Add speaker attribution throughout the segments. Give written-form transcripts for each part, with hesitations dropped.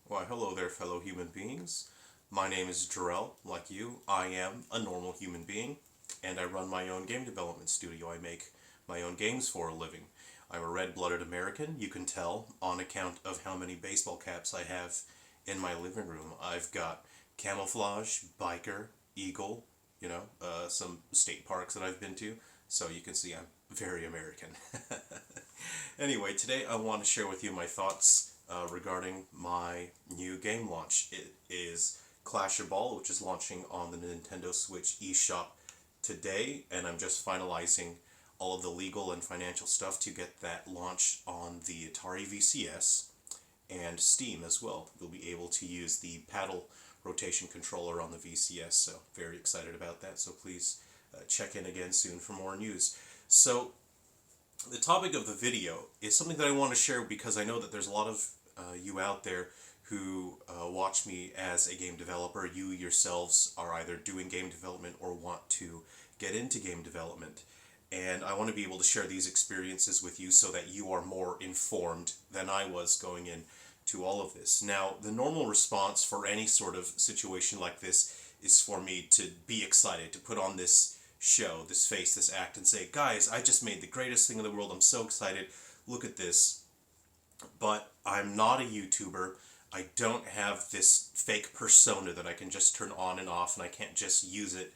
Speaker 1: Why, hello there, fellow human beings. My name is Jerrel. Like you, I am a normal human being, and I run my own game development studio. I make my own games for a living. I'm a red-blooded American, you can tell, on account of how many baseball caps I have in my living room. I've got camouflage, biker, eagle, some state parks that I've been to, so you can see I'm very American. Anyway, today I want to share with you my thoughts regarding my new game launch. It is Clasherball, which is launching on the Nintendo Switch eShop today, and I'm just finalizing all of the legal and financial stuff to get that launched on the Atari VCS and Steam as well. You'll be able to use the paddle rotation controller on the VCS, so very excited about that. So please check in again soon for more news. So the topic of the video is something that I want to share because I know that there's a lot of you out there who watch me as a game developer. You yourselves are either doing game development or want to get into game development. And I want to be able to share these experiences with you so that you are more informed than I was going in to all of this. Now, the normal response for any sort of situation like this is for me to be excited, to put on this show, this face, this act, and say, guys, I just made the greatest thing in the world. I'm so excited. Look at this. But I'm not a YouTuber. I don't have this fake persona that I can just turn on and off, and I can't just use it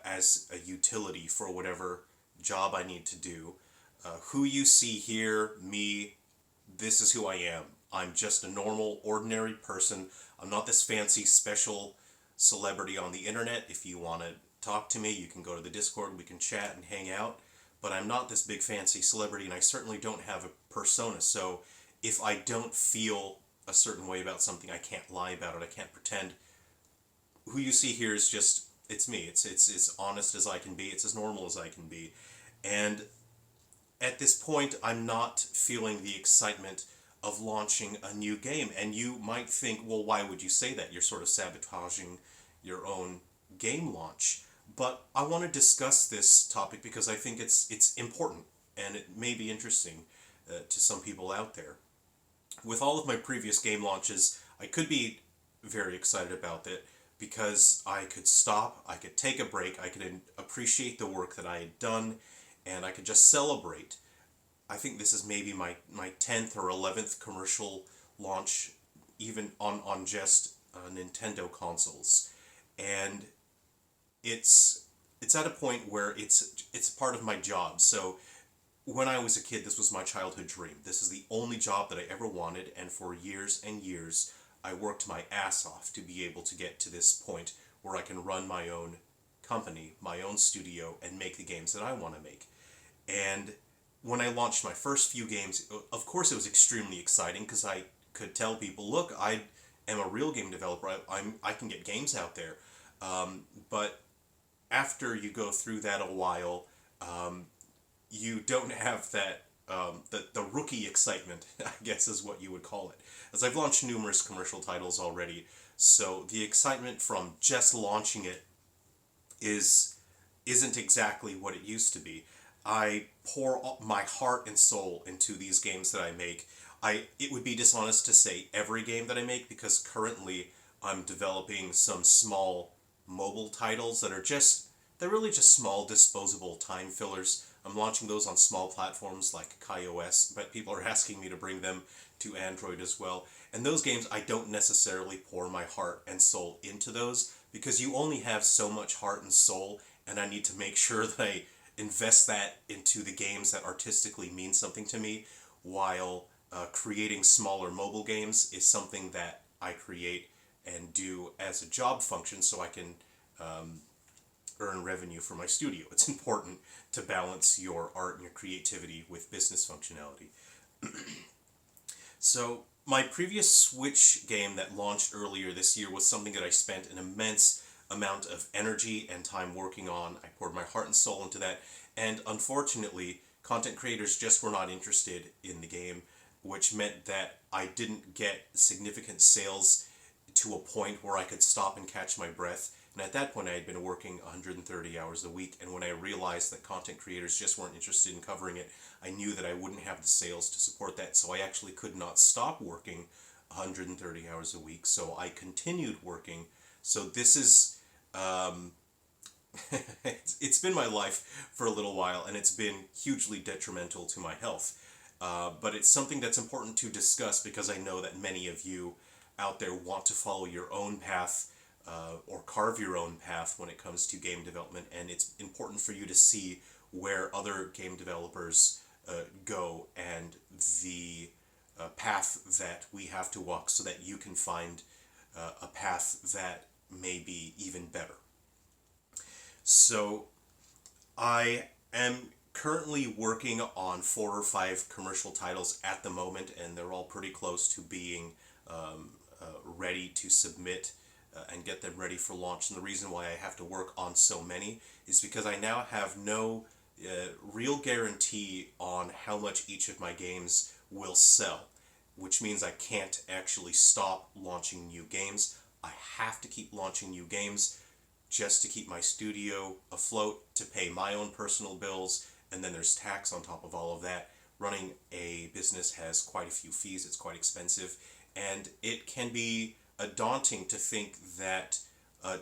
Speaker 1: as a utility for whatever job I need to do. Who you see here, me, this is who I am. I'm just a normal, ordinary person. I'm not this fancy, special celebrity on the internet. If you want to talk to me, you can go to the Discord, we can chat and hang out. But I'm not this big fancy celebrity, and I certainly don't have a persona. So if I don't feel a certain way about something, I can't lie about it. I can't pretend. Who you see here is just, it's me. It's as honest as I can be. It's as normal as I can be. And at this point, I'm not feeling the excitement of launching a new game. And you might think, well, why would you say that? You're sort of sabotaging your own game launch. But I want to discuss this topic because I think it's important and it may be interesting to some people out there. With all of my previous game launches, I could be very excited about it because I could stop, I could take a break, I could appreciate the work that I had done, and I could just celebrate. I think this is maybe my 10th or 11th commercial launch, even on just Nintendo consoles. And it's at a point where it's part of my job. So when I was a kid, this was my childhood dream. This is the only job that I ever wanted, and for years and years, I worked my ass off to be able to get to this point where I can run my own company, my own studio, and make the games that I want to make. And when I launched my first few games, of course it was extremely exciting because I could tell people, look, I am a real game developer. I can get games out there. But after you go through that a while, you don't have that the rookie excitement, I guess is what you would call it. As I've launched numerous commercial titles already, so the excitement from just launching it isn't exactly what it used to be. I pour my heart and soul into these games that I make. It would be dishonest to say every game that I make because currently I'm developing some small mobile titles that are they're really just small disposable time fillers. I'm launching those on small platforms like iOS, but people are asking me to bring them to Android as well. And those games, I don't necessarily pour my heart and soul into those because you only have so much heart and soul, and I need to make sure that I invest that into the games that artistically mean something to me, while creating smaller mobile games is something that I create and do as a job function so I can earn revenue for my studio. It's important to balance your art and your creativity with business functionality. So my previous Switch game that launched earlier this year was something that I spent an immense amount of energy and time working on. I poured my heart and soul into that, and unfortunately, content creators just were not interested in the game, which meant that I didn't get significant sales to a point where I could stop and catch my breath. And at that point, I had been working 130 hours a week, and when I realized that content creators just weren't interested in covering it, I knew that I wouldn't have the sales to support that, so I actually could not stop working 130 hours a week, so I continued working. So this is, it's been my life for a little while, and it's been hugely detrimental to my health. But it's something that's important to discuss because I know that many of you out there want to follow your own path, or carve your own path when it comes to game development, and it's important for you to see where other game developers go and the path that we have to walk so that you can find a path that may be even better. So I am currently working on 4 or 5 commercial titles at the moment, and they're all pretty close to being ready to submit and get them ready for launch. And the reason why I have to work on so many is because I now have no real guarantee on how much each of my games will sell, which means I can't actually stop launching new games. I have to keep launching new games just to keep my studio afloat, to pay my own personal bills, and then there's tax on top of all of that. Running a business has quite a few fees, it's quite expensive, and it can be daunting to think that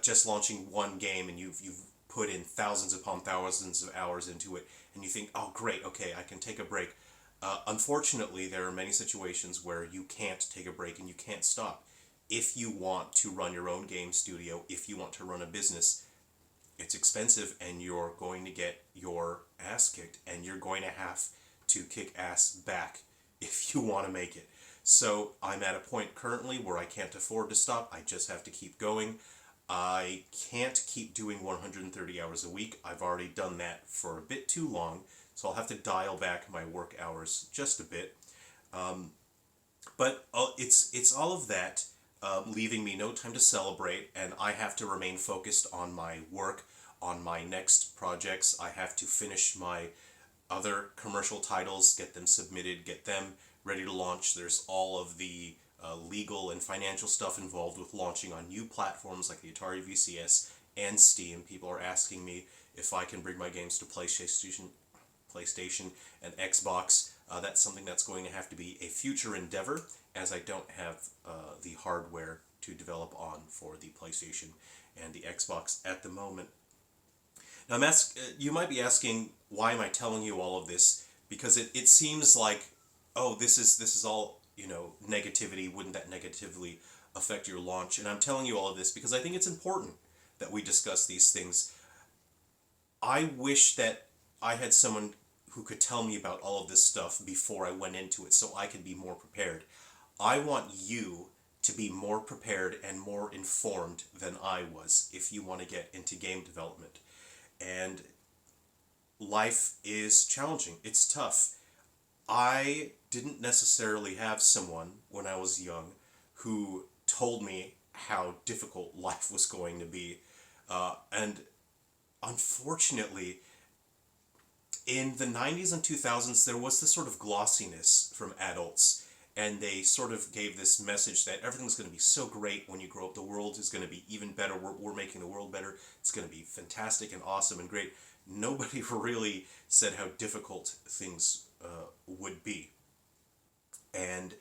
Speaker 1: just launching one game and you've put in thousands upon thousands of hours into it, and you think, oh great, okay, I can take a break. Unfortunately, there are many situations where you can't take a break and you can't stop. If you want to run your own game studio, if you want to run a business, it's expensive and you're going to get your ass kicked, and you're going to have to kick ass back if you want to make it. So I'm at a point currently where I can't afford to stop. I just have to keep going. I can't keep doing 130 hours a week. I've already done that for a bit too long, so I'll have to dial back my work hours just a bit. But it's all of that, leaving me no time to celebrate, and I have to remain focused on my work, on my next projects. I have to finish my other commercial titles, get them submitted, get them ready to launch. There's all of the legal and financial stuff involved with launching on new platforms like the Atari VCS and Steam. People are asking me if I can bring my games to PlayStation and Xbox. That's something that's going to have to be a future endeavor, as I don't have the hardware to develop on for the PlayStation and the Xbox at the moment. Now, you might be asking, why am I telling you all of this? Because it seems like, oh, this is all, negativity. Wouldn't that negatively affect your launch? And I'm telling you all of this because I think it's important that we discuss these things. I wish that I had someone who could tell me about all of this stuff before I went into it so I could be more prepared. I want you to be more prepared and more informed than I was if you want to get into game development. And life is challenging. It's tough. I didn't necessarily have someone when I was young who told me how difficult life was going to be. And unfortunately, in the 90s and 2000s, there was this sort of glossiness from adults, and they sort of gave this message that everything's going to be so great when you grow up. The world is going to be even better. We're making the world better. It's going to be fantastic and awesome and great. Nobody really said how difficult things would be. And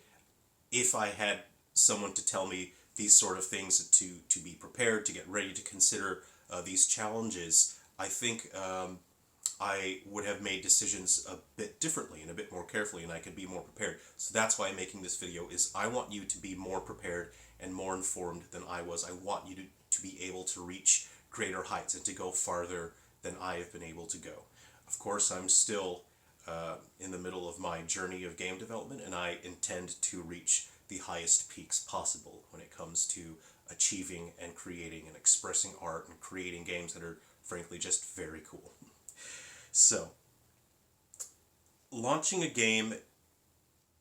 Speaker 1: if I had someone to tell me these sort of things, to be prepared, to get ready to consider these challenges, I think I would have made decisions a bit differently and a bit more carefully, and I could be more prepared. So that's why I'm making this video, is I want you to be more prepared and more informed than I was. I want you to be able to reach greater heights and to go farther than I have been able to go. Of course, I'm still in the middle of my journey of game development, and I intend to reach the highest peaks possible when it comes to achieving and creating and expressing art and creating games that are frankly just very cool. So, launching a game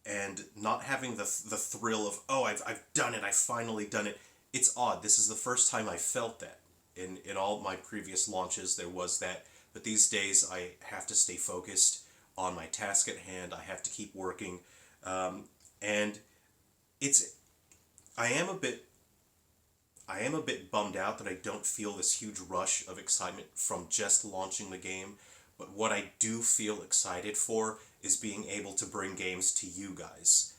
Speaker 1: and not having the thrill of, oh, I've done it, I've finally done it, it's odd. This is the first time I felt that. In all my previous launches, there was that, but these days I have to stay focused on my task at hand. I have to keep working, and I am a bit bummed out that I don't feel this huge rush of excitement from just launching the game. But what I do feel excited for is being able to bring games to you guys.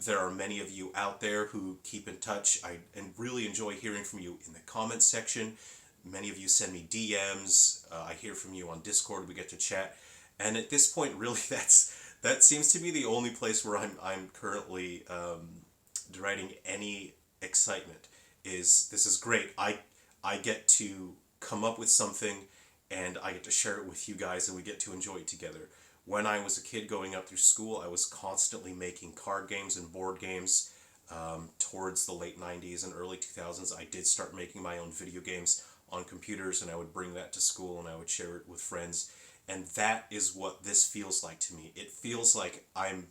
Speaker 1: there are many of you out there who keep in touch. And really enjoy hearing from you in the comments section. Many of you send me DMs. I hear from you on Discord. We get to chat. And at this point, really, that seems to be the only place where I'm currently deriving any excitement. This is great. I get to come up with something, and I get to share it with you guys, and we get to enjoy it together. When I was a kid going up through school, I was constantly making card games and board games. Towards the late 90s and early 2000s, I did start making my own video games on computers, and I would bring that to school and I would share it with friends. And that is what this feels like to me. It feels like I'm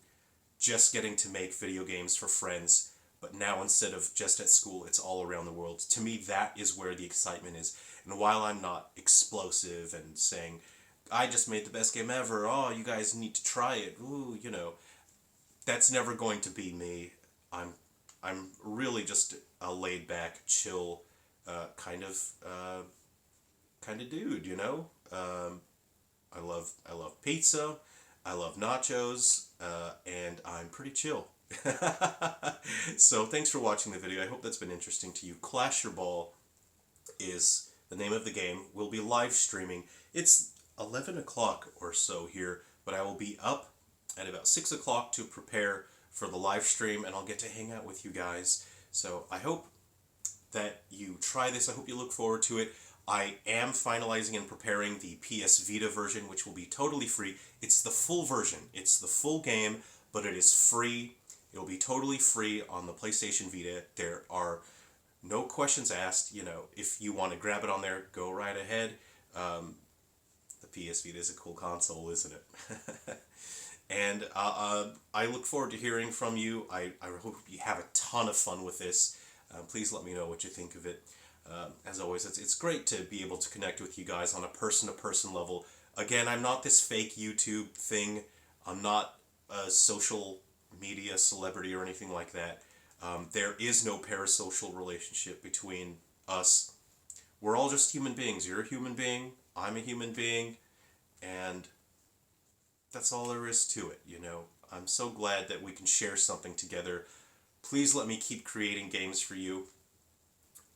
Speaker 1: just getting to make video games for friends, but now instead of just at school, it's all around the world. To me, that is where the excitement is. And while I'm not explosive and saying, I just made the best game ever, oh, you guys need to try it, ooh, that's never going to be me. I'm really just a laid back, chill, kind of dude, I love pizza, I love nachos, and I'm pretty chill. So thanks for watching the video. I hope that's been interesting to you. Clasherball is the name of the game. We'll be live streaming. It's 11 o'clock or so here, but I will be up at about 6 o'clock to prepare for the live stream, and I'll get to hang out with you guys. So I hope that you try this. I hope you look forward to it. I am finalizing and preparing the PS Vita version, which will be totally free. It's the full version. It's the full game, but it is free. It'll be totally free on the PlayStation Vita. There are no questions asked. If you want to grab it on there, go right ahead. The PS Vita is a cool console, isn't it? And I look forward to hearing from you. I hope you have a ton of fun with this. Please let me know what you think of it. As always, it's great to be able to connect with you guys on a person-to-person level. Again, I'm not this fake YouTube thing. I'm not a social media celebrity or anything like that. There is no parasocial relationship between us. We're all just human beings. You're a human being. I'm a human being. And that's all there is to it, I'm so glad that we can share something together. Please let me keep creating games for you.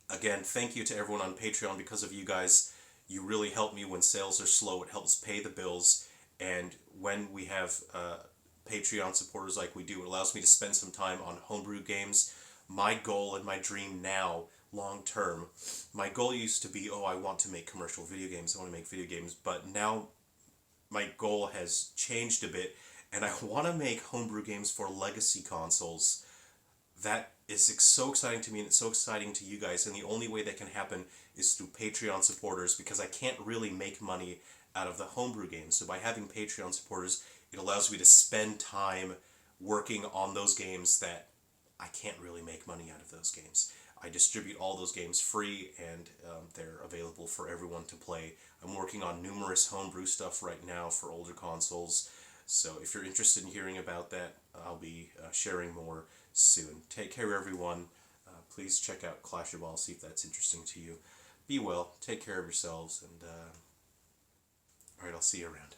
Speaker 1: Again, thank you to everyone on Patreon. Because of you guys, you really help me when sales are slow. It helps pay the bills. And when we have Patreon supporters like we do, it allows me to spend some time on homebrew games. My goal and my dream now, long term, my goal used to be, I want to make commercial video games. I want to make video games. But now my goal has changed a bit, and I want to make homebrew games for legacy consoles. That is so exciting to me, and it's so exciting to you guys, and the only way that can happen is through Patreon supporters, because I can't really make money out of the homebrew games. So by having Patreon supporters, it allows me to spend time working on those games that I can't really make money out of those games. I distribute all those games free, and they're available for everyone to play. I'm working on numerous homebrew stuff right now for older consoles, so if you're interested in hearing about that, I'll be sharing more soon. Take care, everyone. Please check out Clasherball, see if that's interesting to you. Be well, take care of yourselves, and alright, I'll see you around.